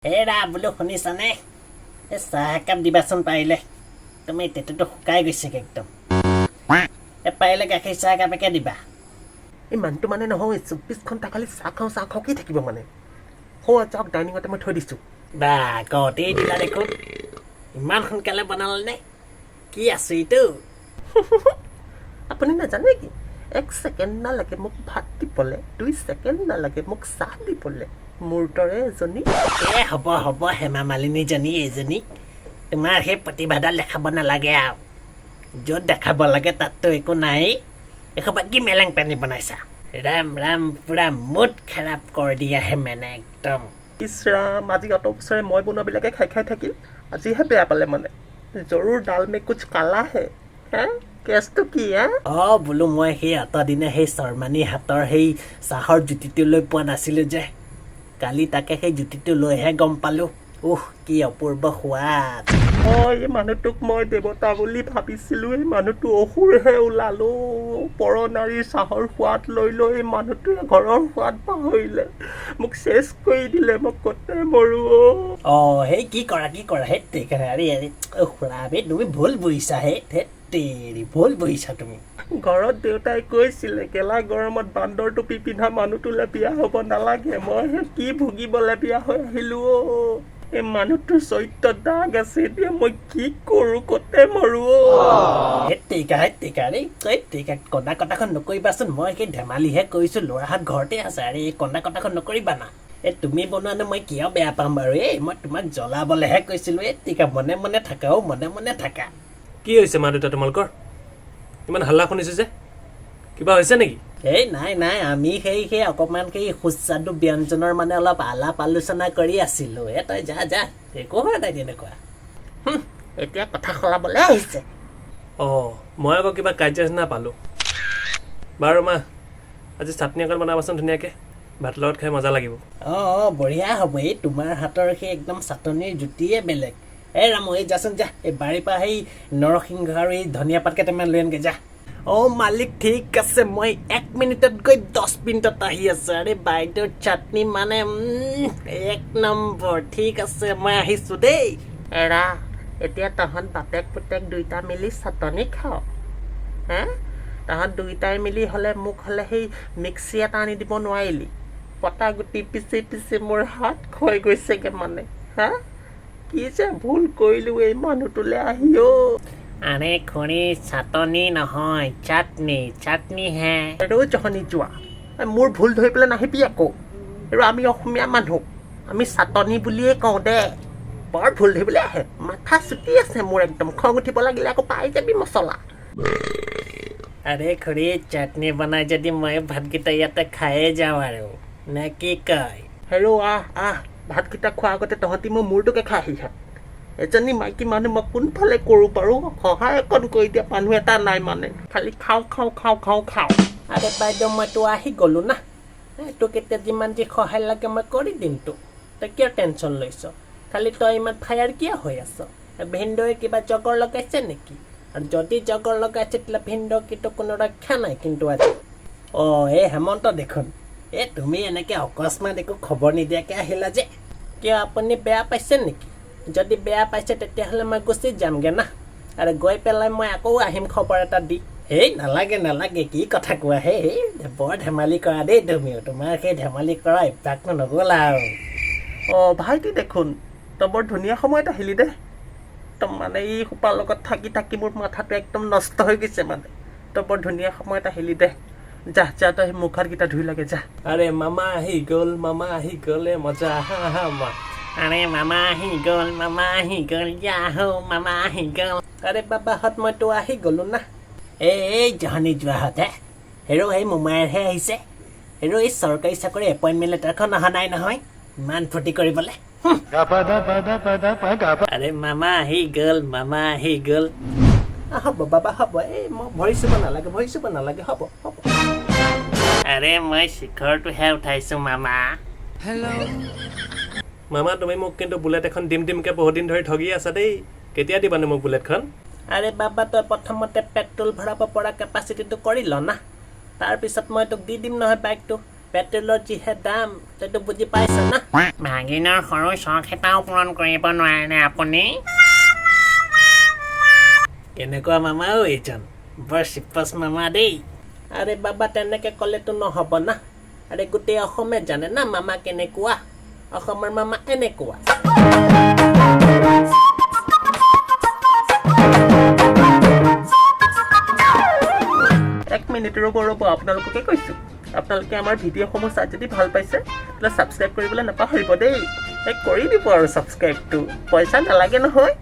এৰা বোলো শুনিছানে? এই চাহ একাপ দিবাচোন পাৰিলে। তুমি তেতিয়াতো শুকাই গৈছে একদম। পাৰিলে গাখীৰ চাহ একাপেকে দিবা। এই মানুহটো মানে নহয় 24 ঘণ্টা খালি চাহ খাওঁ কি থাকিব মানে। হয় যাওক, ডাইনিঙতে মই থৈ দিছোঁ। বা কওঁতেই দিলা দেখোন। ইমান সোনকালে বনালে কি আছে এইটো? আপুনি নাজানে কি? 1 ছেকেণ্ড নালাগে মোক ভাত দিবলৈ, 2 ছেকেণ্ড নালাগে মোক চাহ দিবলৈ। মোৰ দৰে এজনী হ'ব হেমা মালিনীজনী এইজনী। তোমাৰ সেই প্ৰতিভাডাল দেখাব নালাগে আৰু। য'ত দেখাব লাগে তাততো একো নাই। এসোপা কি মেলেং পানী বনাইছা? ৰাম ৰাম, পুৰা মুড খাৰাপ কৰি দিয়া হেমেনে একদম। ইছৰাম, আজি অত বছৰে মই বনোৱাবিলাকে খাই থাকিল, আজিহে বেয়া পালে মানে। জৰুৰ ডাল মে কুছ কালা হে। কেছটো কি বোলো মই সেই অতদিনে সেই শৰ্মানী হাতৰ সেই চাহৰ জুতিটো লৈ পোৱা নাছিলোঁ যে। কালি তাকে সেই জুতিটো লৈহে গম পালোঁ। কি অপূৰ্ব সোৱাদ। এই মানুহটোক মই দেৱতা বুলি ভাবিছিলোঁ, এই মানুহটো অসুৰহে ওলালো। পৰ নাৰীৰ চাহৰ সোৱাদ লৈ এই মানুহটোৱে ঘৰৰ সোৱাদ পাহৰিলে, মোক চেচ কৰি দিলে, মই কতে মৰো। সেই কি কৰা সেই তুমি ভুল বুজিছা ভুল বুজিছা তুমি। ঘৰত দেউতাই কৈছিলে গেলা গৰমত বান্দৰ টুপি পিন্ধা মানুহটোলৈ বিয়া হ'ব নালাগে। মইহে কি ভুগিবলৈ বিয়া হৈ আহিলোঁ। এই মানুহটোৰ চৰিত্ৰত দাগ আছে, এতিয়া মই কি কৰোঁ, কতে মৰো। কন্দা কটাখন নকৰিবাচোন। মই সেই ধেমালিহে কৰিছোঁ, ল'ৰাহঁত ঘৰতে আছে। আৰে এই কন্দা কটাখন নকৰিবা না। তুমি বনোৱানো মই কিয় বেয়া পাম বাৰু? মই তোমাক জ্বলাবলৈহে কৈছিলোঁ। মনে মনে থাকা মনে মনে থাকা। কি হৈছে মা দেউতা তোমালোকৰ? ইমান হাল্লা শুনিছোঁ যে, কিবা হৈছে নেকি? নাই আমি সেই অকণমান সেই সুস্বাদু ব্যঞ্জনৰ মানে অলপ আলাপ আলোচনা কৰি আছিলোঁ। তই যা একো হোৱা নাই তেনেকুৱা। এতিয়া কথা সলাবলৈ আহিছে। মই আকৌ কিবা কাৰ্যচনা পালোঁ। বাৰু মা, আজি চাটনি অকণ বনাবাচোন ধুনীয়াকৈ, ভাতৰ লগত খাই মজা লাগিব। বঢ়িয়া হ'ব। এই তোমাৰ হাতৰ সেই একদম চাটনিৰ জুতিয়ে বেলেগ। ৰামু যাচোন যা, এই বাৰীৰ পৰা সেই নৰসিংহ আৰু এই ধনিয়া পাত কেইটামান লৈ আনগৈ যা। মালিক ঠিক আছে, মই 1 মিনিটত গৈ 10 মিনিটত আহি আছোঁ। আৰে বাইদেউৰ চাটনি মানে 1 নম্বৰ। ঠিক আছে, মই আহিছোঁ দেই। এৰা, এতিয়া তহঁত বাপেক পুতেক দুইটা মিলি চাটনি খাওঁ। তহঁত দুইটাই মিলি মোক হ'লে সেই মিক্সি এটা আনি দিব নোৱাৰিলি? পটা গুটি পিচি মোৰ হাত ক্ষয় গৈছেগৈ মানে। কি যে ভুল কৰিলোঁ এই মানুহটোলৈ আহি। আৰে খুৰী, চাটনি নহয় চাটনি হে। জহনি যোৱা, মোৰ ভুল ধৰি পেলাই নাহিবি আকৌ। আৰু আমি অসমীয়া মানুহ, আমি চাটনি বুলিয়ে কওঁ দে। বৰ ভুল ধৰিবলৈ আহে, মাথা চুটি আছে মোৰ একদম। খং উঠিব লাগিলে আকৌ পাই যাবি মছলা। আৰে খুৰী, চাটনি বনাই যদি মই ভাতকেইটা ইয়াতে খায়ে যাওঁ আৰু নে কি কয়? আহ ভাতকেইটা খোৱাৰ আগতে তহঁতি মোৰ মূৰটোকে খাই আহিছা। এজনী মাইকী মানুহ মই কোনফালে কৰোঁ বাৰু? সহায় অকণ কৰি দিয়া মানুহ এটা নাই মানে, খালি খাওঁ। আৰে বাইদেউ, মইতো আহি গ'লোঁ না। তোক এতিয়া যিমান যি সহায় লাগে মই কৰি দিম তোক। তই কিয় টেনশ্যন লৈছ? খালি তই ইমান ফায়াৰ কিয় হৈ আছ? ভিনদেউৱে কিবা জগৰ লগাইছে নেকি? আৰু যদি জগৰ লগাইছে তেতিয়াহ'লে ভিনদেউৰ কিন্তু কোনো ৰক্ষা নাই কিন্তু আজি। এই হেমন্ত দেখোন, তুমি এনেকৈ অকস্মাত একো খবৰ নিদিয়াকৈ আহিলা যে, কিয় আপুনি বেয়া পাইছে নেকি? যদি বেয়া পাইছে তেতিয়াহ'লে মই গুচি যামগৈ না। আৰু গৈ পেলাই মই আকৌ আহিম খবৰ এটা দি। নালাগে কি কথা কোৱা বৰ ধেমালি কৰা দেই তুমিও। তোমাৰ সেই ধেমালি কৰা অভ্যাসটো নগ'লা আৰু। ভাইটি দেখোন, তই বৰ ধুনীয়া সময়ত আহিলি দে। একদম মানে এই সোপাৰ লগত থাকি মোৰ মাথাটো একদম নষ্ট হৈ গৈছে মানে। তই বৰ ধুনীয়া সময়ত আহিলি দে। যা তই মুখ হাতকেইটা ধুই লাগে যা। আৰে মামা আহি গ'ল মজা। আৰে মামা আহি গ'ল যা হো মামা আহি গ'ল। আৰে বাবাহঁত মইতো আহি গ'লোঁ না। এই জহনি যোৱাহঁত সেই মোমাইৰহে আহিছে। এই চৰকাৰী চাকৰি এপইণ্টমেণ্ট লেটাৰখন অহা নাই নহয়, ইমান ফূৰ্তি কৰিবলৈ। আৰে মামা আহি গ'ল। হ'ব বাবা হ'ব। মই ভৰি চুব নালাগে হ'ব। আৰে মই শিখৰটোহে উঠাইছোঁ মামা। মামা, তুমি মোক কিন্তু বুলেট এখন দিমকৈ বহুত দিন ধৰি ঠগি আছা দেই। কেতিয়া দিবানো মোক বুলেটখন? আৰে বাবা, তই প্ৰথমতে পেট্ৰল ভৰাব পৰা কেপাচিটিটো কৰি ল না, তাৰপিছত মই তোক দি দিম নহয় বাইকটো। পেট্ৰলৰ যিহে দাম তইতো বুজি পাইছ না ভাগিনৰ সৰু চখ এটাও পূৰণ কৰিব নোৱাৰে নে আপুনি কেনেকুৱা মামা ঐ এইজন বৰ চিপাছ মামা দেই আৰে বাবা তেনেকে ক'লেতো নহ'ব না আৰে গোটেই অসমে জানে না মামা কেনেকুৱা অসমৰ মামা এনেকুৱা এক মিনিট ৰ'ব আপোনালোককে কৈছোঁ আপোনালোকে আমাৰ ভিডিঅ'সমূহ চাই যদি ভাল পাইছে তেতিয়াহ'লে ছাবস্ক্ৰাইব কৰিবলৈ নাপাহৰিব দেই কৰি দিব আৰু ছাবস্ক্ৰাইবটো পইচা নালাগে নহয়